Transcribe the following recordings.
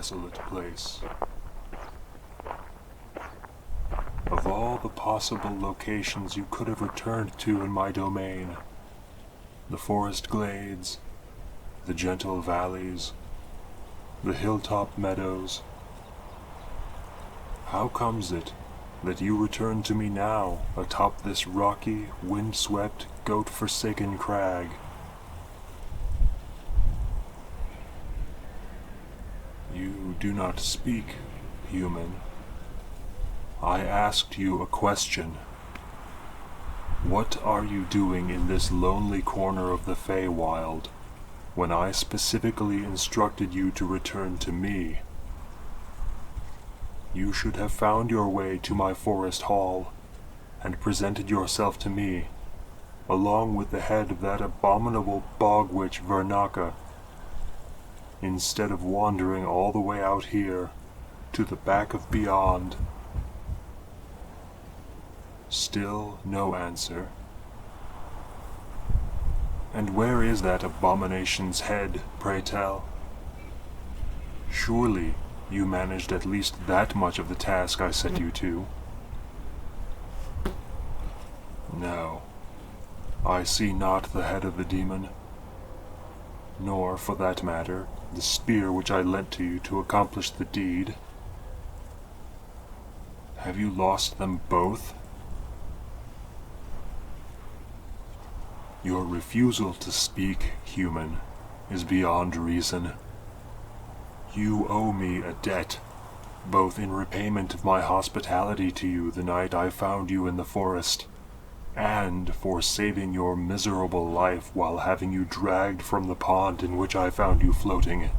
desolate place. Of all the possible locations you could have returned to in my domain, the forest glades, the gentle valleys, the hilltop meadows, how comes it that you return to me now atop this rocky, wind-swept, goat-forsaken crag? You do not speak, human. I asked you a question. What are you doing in this lonely corner of the Feywild when I specifically instructed you to return to me? You should have found your way to my forest hall and presented yourself to me, along with the head of that abominable bog witch Vernaka, instead of wandering all the way out here to the back of beyond. Still no answer. And where is that abomination's head, pray tell? Surely you managed at least that much of the task I set you to. No, I see not the head of the demon, nor, for that matter, the spear which I lent to you to accomplish the deed. Have you lost them both? Your refusal to speak, human, is beyond reason. You owe me a debt, both in repayment of my hospitality to you the night I found you in the forest, and for saving your miserable life while having you dragged from the pond in which I found you floating.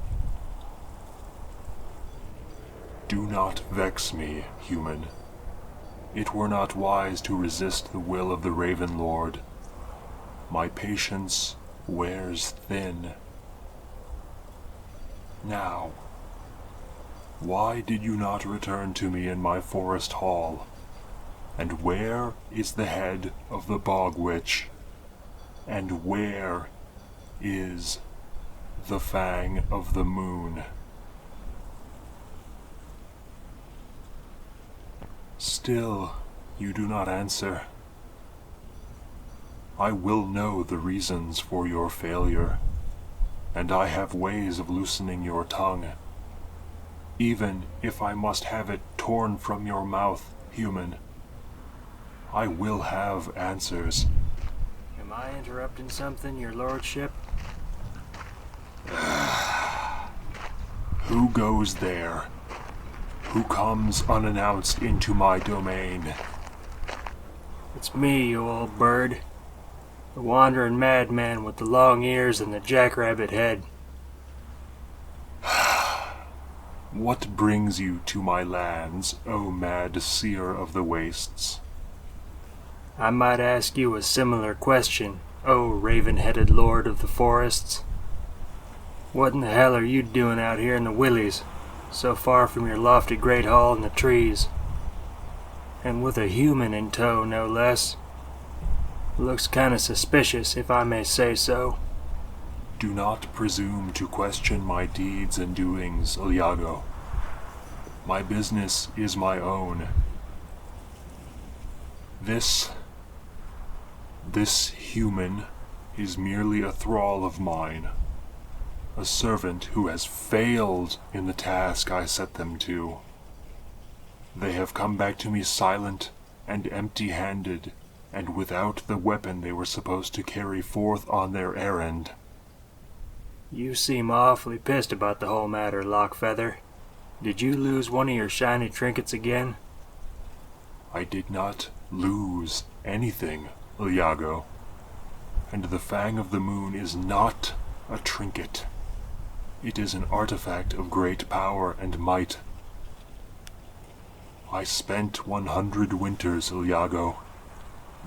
Do not vex me, human. It were not wise to resist the will of the Raven Lord. My patience wears thin. Now, why did you not return to me in my forest hall? And where is the head of the bog witch? And where is the fang of the moon? Still, you do not answer. I will know the reasons for your failure, and I have ways of loosening your tongue, even if I must have it torn from your mouth, human. I will have answers. Am I interrupting something, your lordship? Who goes there? Who comes unannounced into my domain? It's me, you old bird. The wandering madman with the long ears and the jackrabbit head. What brings you to my lands, O mad seer of the wastes? I might ask you a similar question, O raven-headed lord of the forests. What in the hell are you doing out here in the willies, so far from your lofty great hall in the trees? And with a human in tow, no less. Looks kinda suspicious, if I may say so. Do not presume to question my deeds and doings, Iago. My business is my own. This human is merely a thrall of mine, a servant who has failed in the task I set them to. They have come back to me silent and empty-handed, and without the weapon they were supposed to carry forth on their errand. You seem awfully pissed about the whole matter, Lockefeather. Did you lose one of your shiny trinkets again? I did not lose anything, Iago. And the Fang of the Moon is not a trinket. It is an artifact of great power and might. I spent 100 winters, Iago.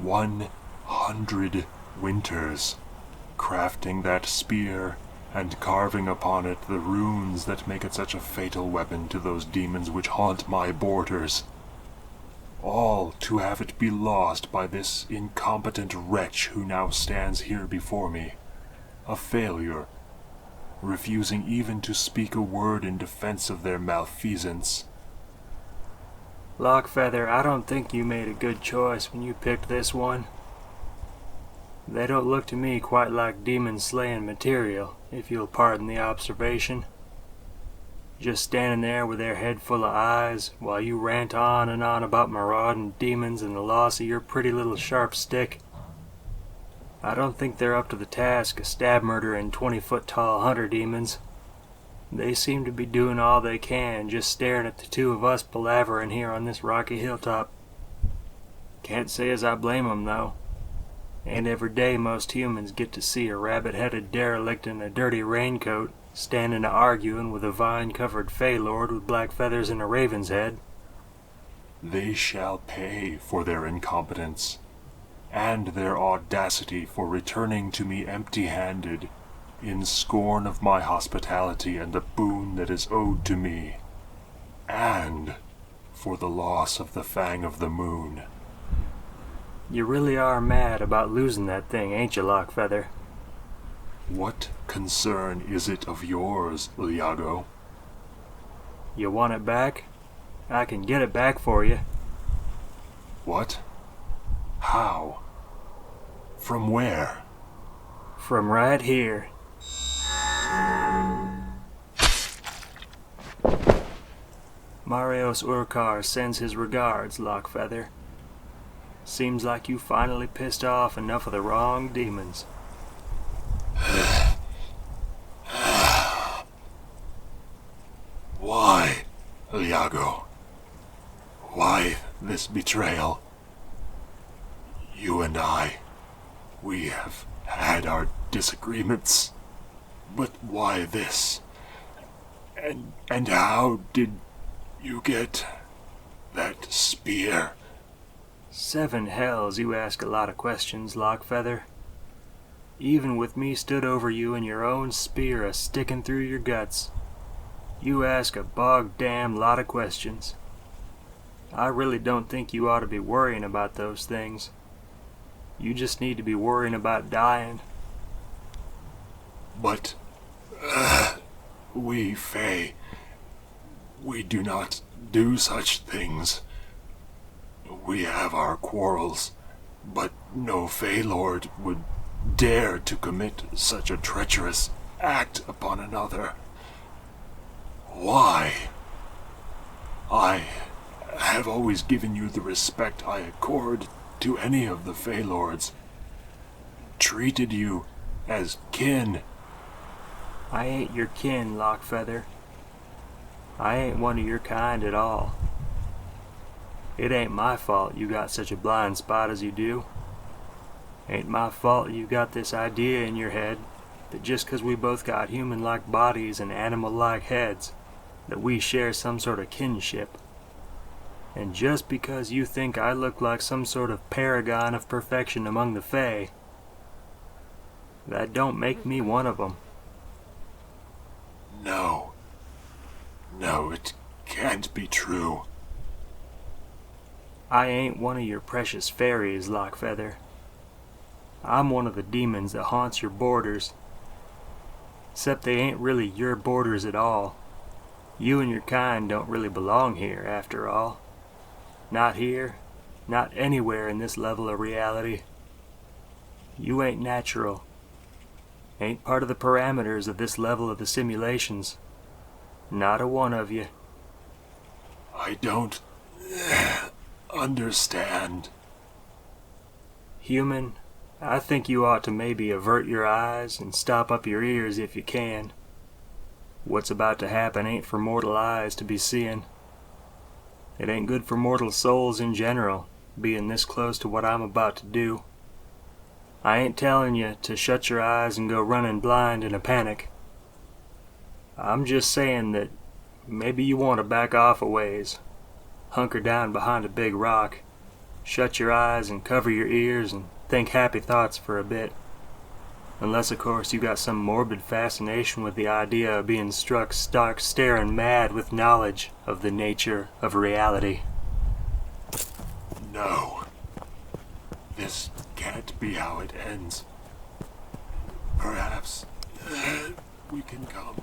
100 winters, crafting that spear and carving upon it the runes that make it such a fatal weapon to those demons which haunt my borders. All to have it be lost by this incompetent wretch who now stands here before me, a failure, refusing even to speak a word in defense of their malfeasance. Lockefeather, I don't think you made a good choice when you picked this one. They don't look to me quite like demon-slaying material, if you'll pardon the observation. Just standing there with their head full of eyes, while you rant on and on about marauding demons and the loss of your pretty little sharp stick. I don't think they're up to the task of stab-murdering 20-foot-tall hunter demons. They seem to be doing all they can, just staring at the two of us palavering here on this rocky hilltop. Can't say as I blame 'em, though. Ain't every day most humans get to see a rabbit-headed derelict in a dirty raincoat standing arguing with a vine-covered fey lord with black feathers and a raven's head. They shall pay for their incompetence, and their audacity for returning to me empty-handed, in scorn of my hospitality and the boon that is owed to me, and for the loss of the Fang of the Moon. You really are mad about losing that thing, ain't you, Lockefeather? What concern is it of yours, Iago? You want it back? I can get it back for you. What? How? From where? From right here. Marios Urkar sends his regards, Lockefeather. Seems like you finally pissed off enough of the wrong demons. Why, Iago? Why this betrayal? You and I, we have had our disagreements, but why this? And how did you get that spear? 7 hells, you ask a lot of questions, Lockefeather. Even with me stood over you and your own spear a-sticking through your guts, you ask a bog-damn lot of questions. I really don't think you ought to be worrying about those things. You just need to be worrying about dying. But, we Fae, we do not do such things. We have our quarrels, but no Fae Lord would dare to commit such a treacherous act upon another. Why? I have always given you the respect I accord to any of the Fae Lords. Treated you as kin. I ain't your kin, Lockefeather. I ain't one of your kind at all. It ain't my fault you got such a blind spot as you do. Ain't my fault you got this idea in your head that just 'cause we both got human-like bodies and animal-like heads, that we share some sort of kinship. And just because you think I look like some sort of paragon of perfection among the Fae, that don't make me one of them. No, it can't be true. I ain't one of your precious fairies, Lockefeather. I'm one of the demons that haunts your borders. Except they ain't really your borders at all. You and your kind don't really belong here, after all. Not here, not anywhere in this level of reality. You ain't natural. Ain't part of the parameters of this level of the simulations. Not a one of you. I don't understand. Human, I think you ought to maybe avert your eyes and stop up your ears if you can. What's about to happen ain't for mortal eyes to be seeing. It ain't good for mortal souls in general, being this close to what I'm about to do. I ain't telling you to shut your eyes and go running blind in a panic. I'm just saying that maybe you want to back off a ways, hunker down behind a big rock, shut your eyes and cover your ears and think happy thoughts for a bit. Unless, of course, you got some morbid fascination with the idea of being struck stark staring mad with knowledge of the nature of reality. No. This can't be how it ends. Perhaps we can come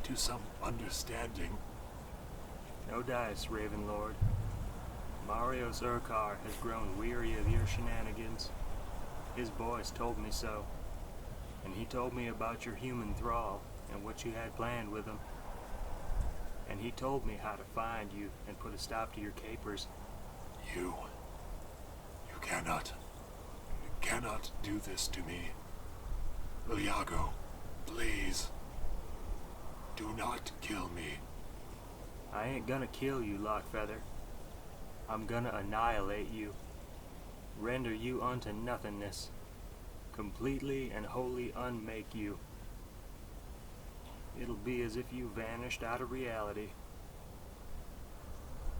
to some understanding. No dice, Raven Lord. Mario Zurkar has grown weary of your shenanigans. His voice told me so, and he told me about your human thrall and what you had planned with him. And he told me how to find you and put a stop to your capers. You cannot do this to me. Iago, please, do not kill me. I ain't gonna kill you, Lockefeather. I'm gonna annihilate you. Render you unto nothingness. Completely and wholly unmake you. It'll be as if you vanished out of reality.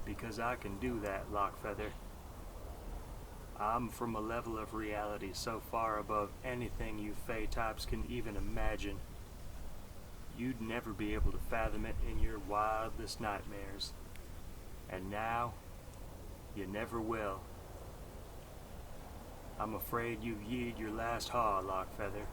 Because I can do that, Lockefeather. I'm from a level of reality so far above anything you Fey types can even imagine. You'd never be able to fathom it in your wildest nightmares. And now, you never will. I'm afraid you've yeed your last haw, Lockefeather.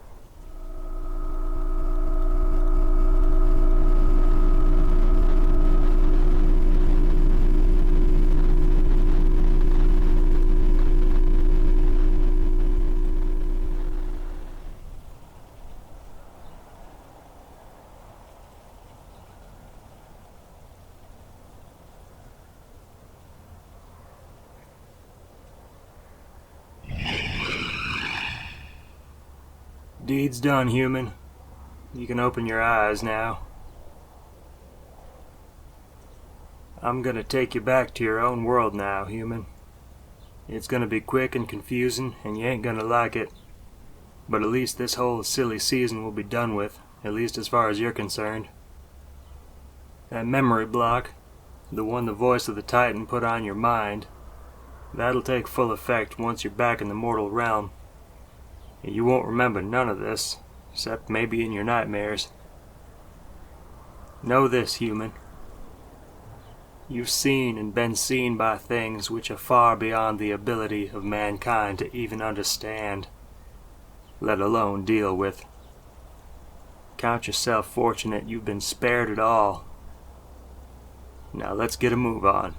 Deed's done, human. You can open your eyes now. I'm gonna take you back to your own world now, human. It's gonna be quick and confusing, and you ain't gonna like it. But at least this whole silly season will be done with, at least as far as you're concerned. That memory block, the one the voice of the Titan put on your mind, that'll take full effect once you're back in the mortal realm. You won't remember none of this, except maybe in your nightmares. Know this, human. You've seen and been seen by things which are far beyond the ability of mankind to even understand, let alone deal with. Count yourself fortunate you've been spared it all. Now let's get a move on.